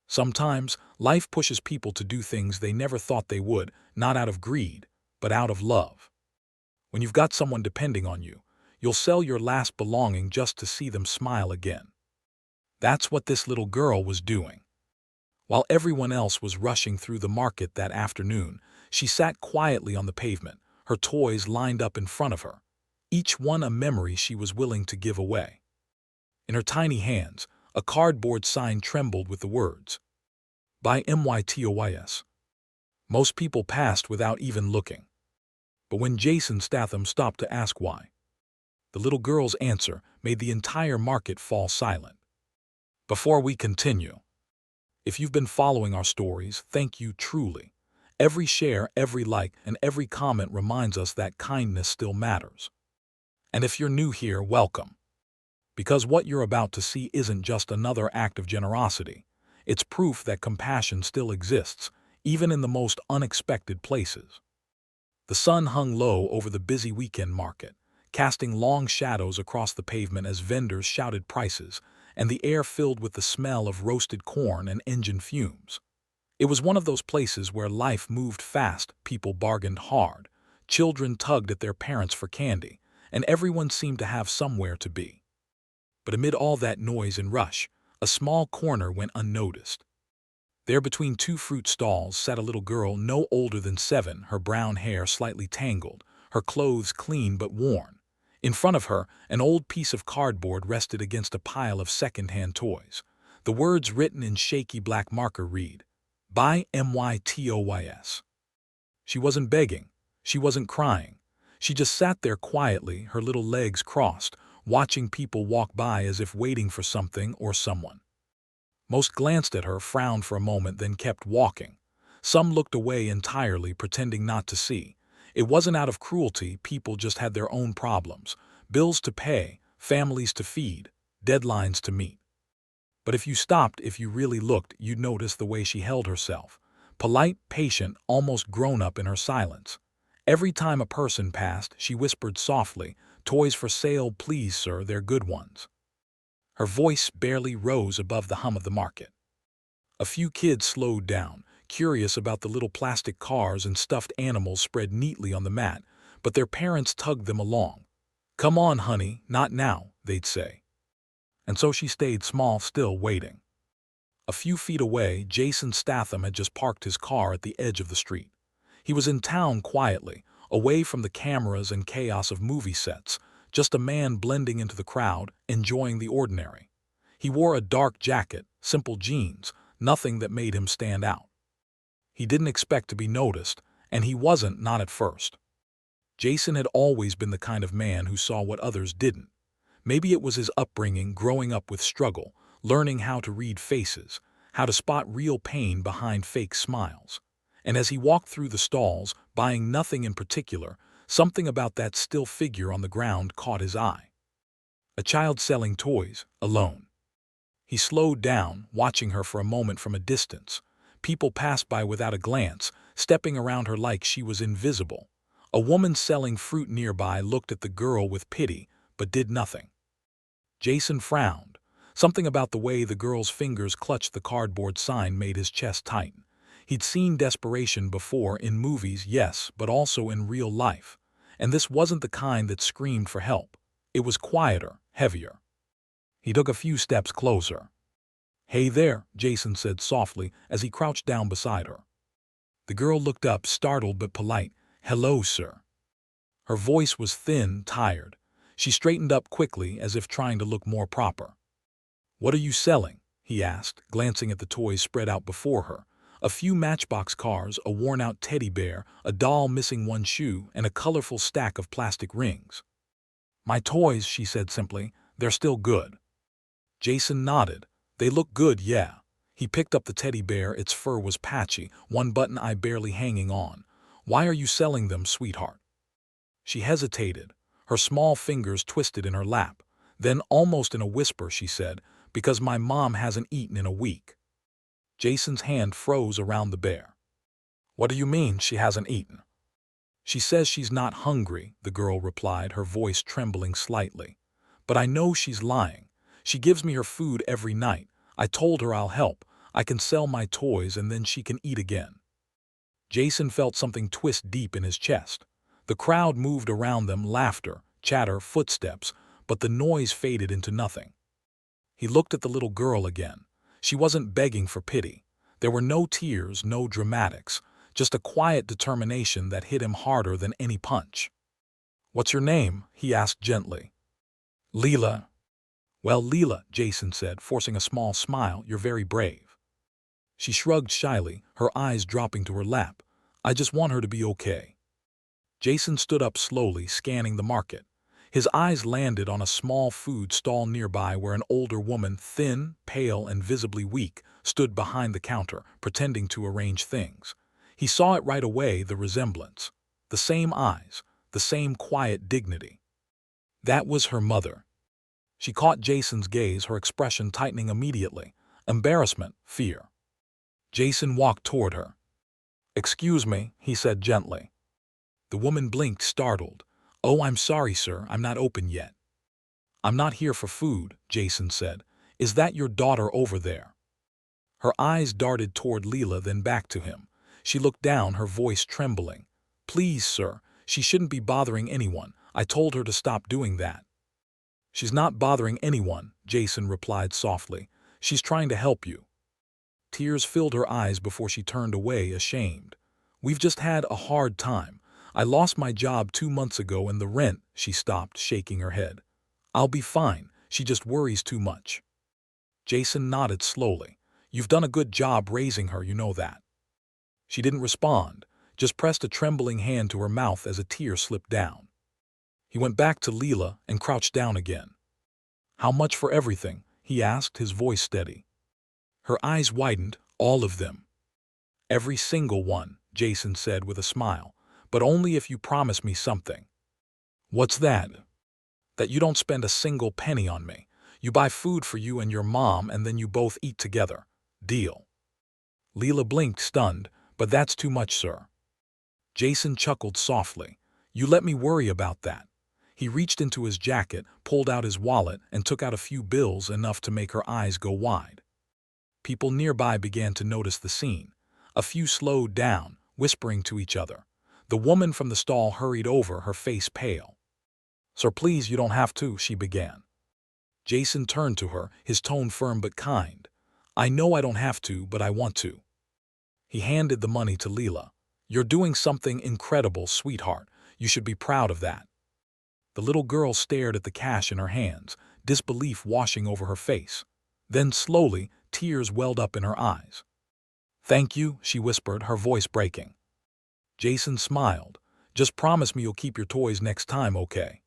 Sometimes, life pushes people to do things they never thought they would, not out of greed, but out of love. When you've got someone depending on you, you'll sell your last belonging just to see them smile again. That's what this little girl was doing. While everyone else was rushing through the market that afternoon, she sat quietly on the pavement, her toys lined up in front of her, each one a memory she was willing to give away. In her tiny hands, a cardboard sign trembled with the words, "By MYTOYS." Most people passed without even looking. But when Jason Statham stopped to ask why, the little girl's answer made the entire market fall silent. Before we continue, if you've been following our stories, thank you truly. Every share, every like, and every comment reminds us that kindness still matters. And if you're new here, welcome. Because what you're about to see isn't just another act of generosity. It's proof that compassion still exists, even in the most unexpected places. The sun hung low over the busy weekend market, casting long shadows across the pavement as vendors shouted prices, and the air filled with the smell of roasted corn and engine fumes. It was one of those places where life moved fast, people bargained hard, children tugged at their parents for candy, and everyone seemed to have somewhere to be. But amid all that noise and rush, a small corner went unnoticed. There between two fruit stalls sat a little girl no older than 7, her brown hair slightly tangled, her clothes clean but worn. In front of her, an old piece of cardboard rested against a pile of second-hand toys. The words written in shaky black marker read, "By MYTOYS." She wasn't begging. She wasn't crying. She just sat there quietly, her little legs crossed, watching people walk by as if waiting for something or someone. Most glanced at her, frowned for a moment, then kept walking. Some looked away entirely, pretending not to see. It wasn't out of cruelty, people just had their own problems, bills to pay, families to feed, deadlines to meet. But if you stopped, if you really looked, you'd notice the way she held herself. Polite, patient, almost grown-up in her silence. Every time a person passed, she whispered softly, "Toys for sale, please, sir, they're good ones." Her voice barely rose above the hum of the market. A few kids slowed down, curious about the little plastic cars and stuffed animals spread neatly on the mat, but their parents tugged them along. "Come on, honey, not now," they'd say. And so she stayed small, still waiting. A few feet away, Jason Statham had just parked his car at the edge of the street. He was in town quietly, away from the cameras and chaos of movie sets, just a man blending into the crowd, enjoying the ordinary. He wore a dark jacket, simple jeans, nothing that made him stand out. He didn't expect to be noticed, and he wasn't, not at first. Jason had always been the kind of man who saw what others didn't. Maybe it was his upbringing, growing up with struggle, learning how to read faces, how to spot real pain behind fake smiles. And as he walked through the stalls, buying nothing in particular, something about that still figure on the ground caught his eye. A child selling toys, alone. He slowed down, watching her for a moment from a distance. People passed by without a glance, stepping around her like she was invisible. A woman selling fruit nearby looked at the girl with pity, but did nothing. Jason frowned. Something about the way the girl's fingers clutched the cardboard sign made his chest tighten. He'd seen desperation before, in movies, yes, but also in real life. And this wasn't the kind that screamed for help. It was quieter, heavier. He took a few steps closer. "Hey there," Jason said softly as he crouched down beside her. The girl looked up, startled but polite. "Hello, sir." Her voice was thin, tired. She straightened up quickly, as if trying to look more proper. "What are you selling?" he asked, glancing at the toys spread out before her. A few matchbox cars, a worn-out teddy bear, a doll missing one shoe, and a colorful stack of plastic rings. "My toys," she said simply. "They're still good." Jason nodded. "They look good, yeah." He picked up the teddy bear. Its fur was patchy, one button eye barely hanging on. "Why are you selling them, sweetheart?" She hesitated, her small fingers twisted in her lap. Then, almost in a whisper, she said, "Because my mom hasn't eaten in a week." Jason's hand froze around the bear. "What do you mean, she hasn't eaten?" "She says she's not hungry," the girl replied, her voice trembling slightly. "But I know she's lying. She gives me her food every night. I told her I'll help. I can sell my toys and then she can eat again. Jason felt something twist deep in his chest. The crowd moved around them, laughter, chatter, footsteps, but the noise faded into nothing. He looked at the little girl again. She wasn't begging for pity. There were no tears, no dramatics, just a quiet determination that hit him harder than any punch. "What's your name?" he asked gently. "Leela." "Well, Leela," Jason said, forcing a small smile, "you're very brave." She shrugged shyly, her eyes dropping to her lap. "I just want her to be okay." Jason stood up slowly, scanning the market. His eyes landed on a small food stall nearby where an older woman, thin, pale, and visibly weak, stood behind the counter, pretending to arrange things. He saw it right away, the resemblance. The same eyes, the same quiet dignity. That was her mother. She caught Jason's gaze, her expression tightening immediately. Embarrassment, fear. Jason walked toward her. "Excuse me," he said gently. The woman blinked, startled. "Oh, I'm sorry, sir, I'm not open yet." "I'm not here for food," Jason said. "Is that your daughter over there?" Her eyes darted toward Leela, then back to him. She looked down, her voice trembling. "Please, sir, she shouldn't be bothering anyone. I told her to stop doing that." "She's not bothering anyone," Jason replied softly. "She's trying to help you." Tears filled her eyes before she turned away, ashamed. "We've just had a hard time. I lost my job 2 months ago and the rent," she stopped, shaking her head. "I'll be fine. She just worries too much." Jason nodded slowly. "You've done a good job raising her, you know that." She didn't respond, just pressed a trembling hand to her mouth as a tear slipped down. He went back to Leela and crouched down again. "How much for everything?" he asked, his voice steady. Her eyes widened, "All of them." "Every single one," Jason said with a smile, "but only if you promise me something." "What's that?" "That you don't spend a single penny on me. You buy food for you and your mom and then you both eat together. Deal?" Leela blinked, stunned. "But that's too much, sir." Jason chuckled softly. "You let me worry about that." He reached into his jacket, pulled out his wallet, and took out a few bills, enough to make her eyes go wide. People nearby began to notice the scene. A few slowed down, whispering to each other. The woman from the stall hurried over, her face pale. "Sir, please, you don't have to," she began. Jason turned to her, his tone firm but kind. "I know I don't have to, but I want to." He handed the money to Leela. "You're doing something incredible, sweetheart. You should be proud of that." The little girl stared at the cash in her hands, disbelief washing over her face. Then slowly, tears welled up in her eyes. "Thank you," she whispered, her voice breaking. Jason smiled. "Just promise me you'll keep your toys next time, okay?"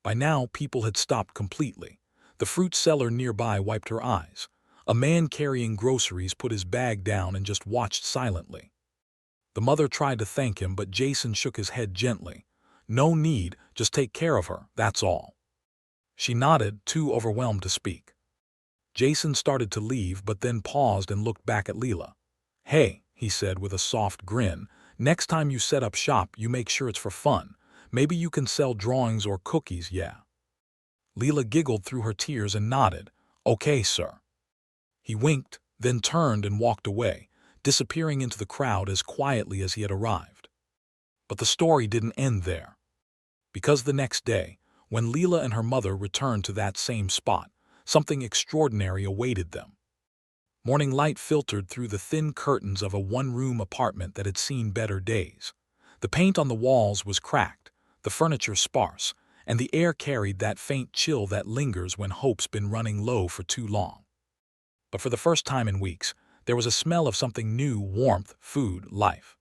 By now, people had stopped completely. The fruit seller nearby wiped her eyes. A man carrying groceries put his bag down and just watched silently. The mother tried to thank him, but Jason shook his head gently. "No need, just take care of her, that's all." She nodded, too overwhelmed to speak. Jason started to leave, but then paused and looked back at Leela. "Hey," he said with a soft grin, "next time you set up shop, you make sure it's for fun. Maybe you can sell drawings or cookies, yeah." Leela giggled through her tears and nodded. "Okay, sir." He winked, then turned and walked away, disappearing into the crowd as quietly as he had arrived. But the story didn't end there. Because the next day, when Leela and her mother returned to that same spot, something extraordinary awaited them. Morning light filtered through the thin curtains of a one-room apartment that had seen better days. The paint on the walls was cracked, the furniture sparse, and the air carried that faint chill that lingers when hope's been running low for too long. But for the first time in weeks, there was a smell of something new: warmth, food, life.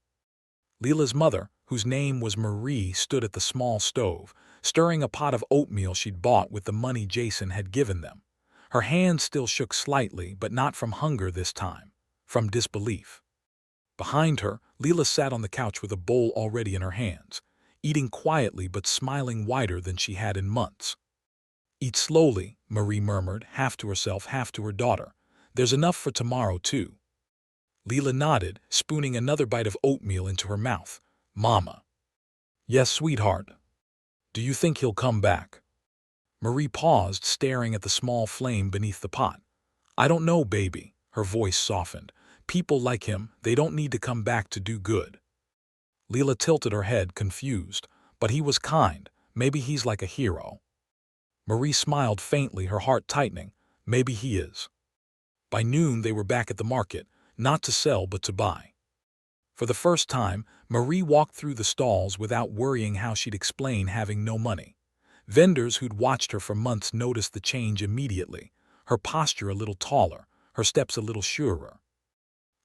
Leela's mother, whose name was Marie, stood at the small stove, stirring a pot of oatmeal she'd bought with the money Jason had given them. Her hands still shook slightly, but not from hunger this time, from disbelief. Behind her, Leela sat on the couch with a bowl already in her hands, eating quietly but smiling wider than she had in months. "Eat slowly," Marie murmured, half to herself, half to her daughter. "There's enough for tomorrow, too." Leela nodded, spooning another bite of oatmeal into her mouth. "Mama." "Yes, sweetheart." "Do you think he'll come back?" Marie paused, staring at the small flame beneath the pot. "I don't know, baby. Her voice softened. People like him, they don't need to come back to do good. Leela tilted her head, confused. But he was kind. Maybe he's like a hero. Marie smiled faintly, her heart tightening. Maybe he is. By noon they were back at the market, not to sell but to buy. For the first time, Marie walked through the stalls without worrying how she'd explain having no money. Vendors who'd watched her for months noticed the change immediately, her posture a little taller, her steps a little surer.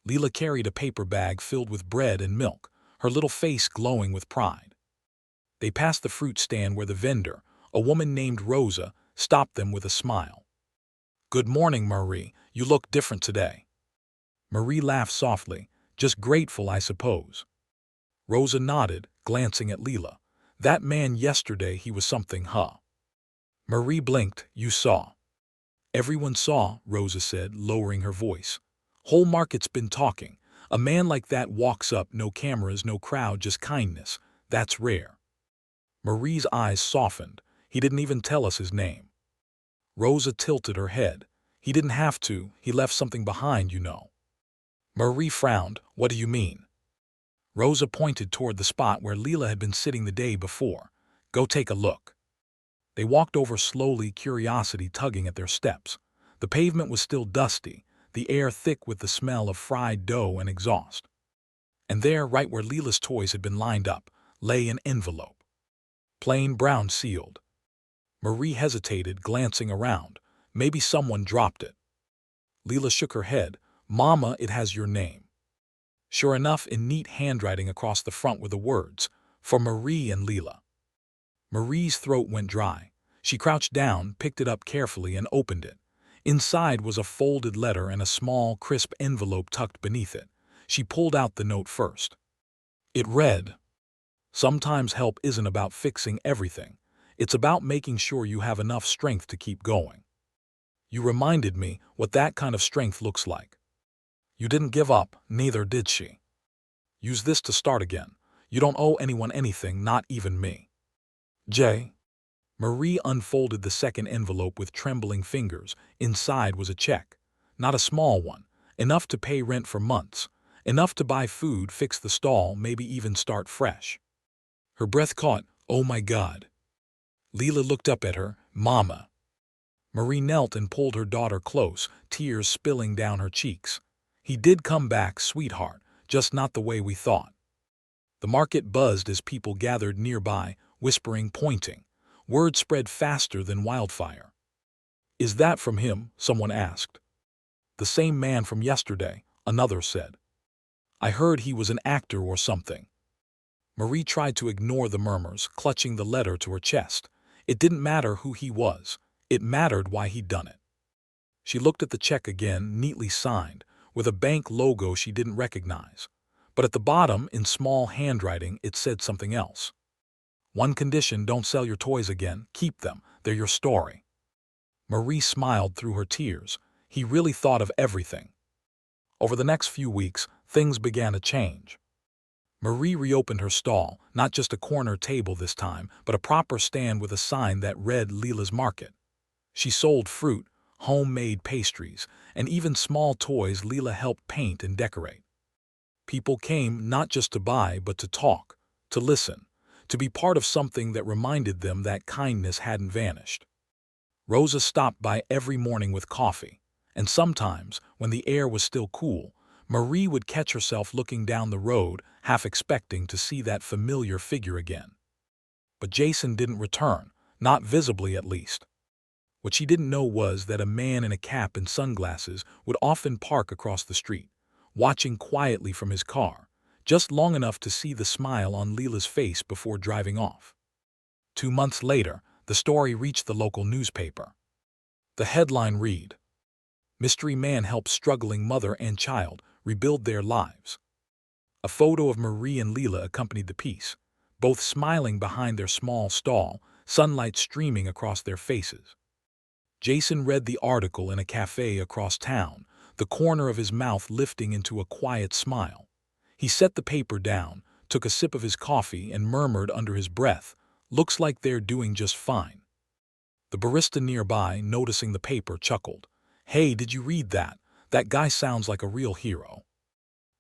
Leela carried a paper bag filled with bread and milk, her little face glowing with pride. They passed the fruit stand where the vendor, a woman named Rosa, stopped them with a smile. "Good morning, Marie. You look different today." Marie laughed softly. "Just grateful, I suppose." Rosa nodded, glancing at Leela. "That man yesterday, he was something, huh?" Marie blinked. "You saw." "Everyone saw," Rosa said, lowering her voice. "Whole market's been talking. A man like that walks up, no cameras, no crowd, just kindness. That's rare." Marie's eyes softened. "He didn't even tell us his name." Rosa tilted her head. "He didn't have to. He left something behind, you know." Marie frowned. "What do you mean?" Rosa pointed toward the spot where Leela had been sitting the day before. "Go take a look." They walked over slowly, curiosity tugging at their steps. The pavement was still dusty, the air thick with the smell of fried dough and exhaust. And there, right where Leela's toys had been lined up, lay an envelope. Plain brown, sealed. Marie hesitated, glancing around. Maybe someone dropped it. Leela shook her head. "Mama, it has your name." Sure enough, in neat handwriting across the front were the words, "For Marie and Leela." Marie's throat went dry. She crouched down, picked it up carefully, and opened it. Inside was a folded letter and a small, crisp envelope tucked beneath it. She pulled out the note first. It read, "Sometimes help isn't about fixing everything. It's about making sure you have enough strength to keep going. You reminded me what that kind of strength looks like. You didn't give up, neither did she. Use this to start again. You don't owe anyone anything, not even me. J." Marie unfolded the second envelope with trembling fingers. Inside was a check. Not a small one. Enough to pay rent for months. Enough to buy food, fix the stall, maybe even start fresh. Her breath caught. "Oh my God." Leela looked up at her. "Mama." Marie knelt and pulled her daughter close, tears spilling down her cheeks. "He did come back, sweetheart, just not the way we thought." The market buzzed as people gathered nearby, whispering, pointing. Word spread faster than wildfire. "Is that from him?" someone asked. "The same man from yesterday," another said. "I heard he was an actor or something." Marie tried to ignore the murmurs, clutching the letter to her chest. It didn't matter who he was. It mattered why he'd done it. She looked at the check again, neatly signed, with a bank logo she didn't recognize. But at the bottom, in small handwriting, it said something else. "One condition, don't sell your toys again. Keep them. They're your story." Marie smiled through her tears. He really thought of everything. Over the next few weeks, things began to change. Marie reopened her stall, not just a corner table this time, but a proper stand with a sign that read Leela's Market. She sold fruit, homemade pastries, and even small toys Leela helped paint and decorate. People came not just to buy, but to talk, to listen, to be part of something that reminded them that kindness hadn't vanished. Rosa stopped by every morning with coffee, and sometimes, when the air was still cool, Marie would catch herself looking down the road, half expecting to see that familiar figure again. But Jason didn't return, not visibly at least. What she didn't know was that a man in a cap and sunglasses would often park across the street, watching quietly from his car, just long enough to see the smile on Leela's face before driving off. 2 months later, the story reached the local newspaper. The headline read, "Mystery Man helps struggling mother and child rebuild their lives." A photo of Marie and Leela accompanied the piece, both smiling behind their small stall, sunlight streaming across their faces. Jason read the article in a cafe across town, the corner of his mouth lifting into a quiet smile. He set the paper down, took a sip of his coffee, and murmured under his breath, "Looks like they're doing just fine." The barista nearby, noticing the paper, chuckled. "Hey, did you read that? That guy sounds like a real hero.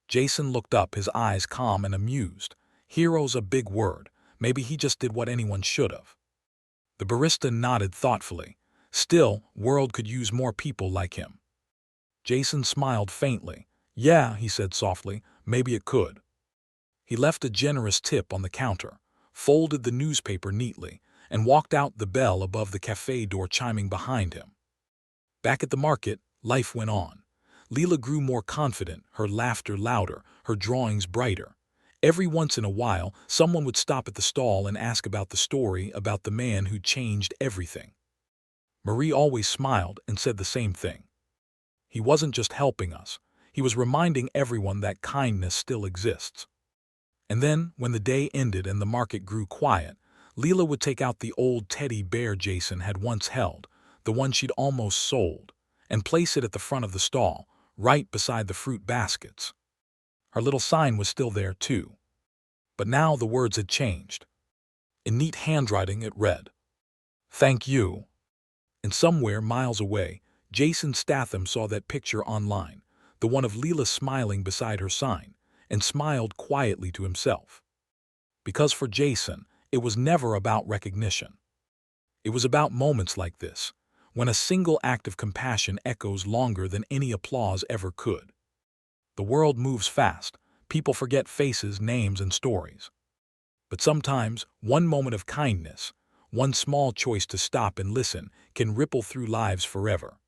Jason looked up, his eyes calm and amused. Hero's a big word. Maybe he just did what anyone should have. The barista nodded thoughtfully. Still, world could use more people like him. Jason smiled faintly. Yeah, he said softly, maybe it could. He left a generous tip on the counter, folded the newspaper neatly, and walked out, the bell above the cafe door chiming behind him. Back at the market, life went on. Leela grew more confident, her laughter louder, her drawings brighter. Every once in a while, someone would stop at the stall and ask about the story, about the man who changed everything. Marie always smiled and said the same thing. He wasn't just helping us. He was reminding everyone that kindness still exists. And then, when the day ended and the market grew quiet, Leela would take out the old teddy bear Jason had once held, the one she'd almost sold, and place it at the front of the stall, right beside the fruit baskets. Her little sign was still there, too. But now the words had changed. In neat handwriting it read, "Thank you." And somewhere miles away, Jason Statham saw that picture online, the one of Leela smiling beside her sign, and smiled quietly to himself. Because for Jason, it was never about recognition. It was about moments like this, when a single act of compassion echoes longer than any applause ever could. The world moves fast. People forget faces, names, and stories. But sometimes, one moment of kindness, one small choice to stop and listen, can ripple through lives forever.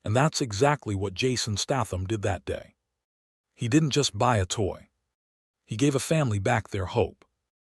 And that's exactly what Jason Statham did that day. He didn't just buy a toy. He gave a family back their hope.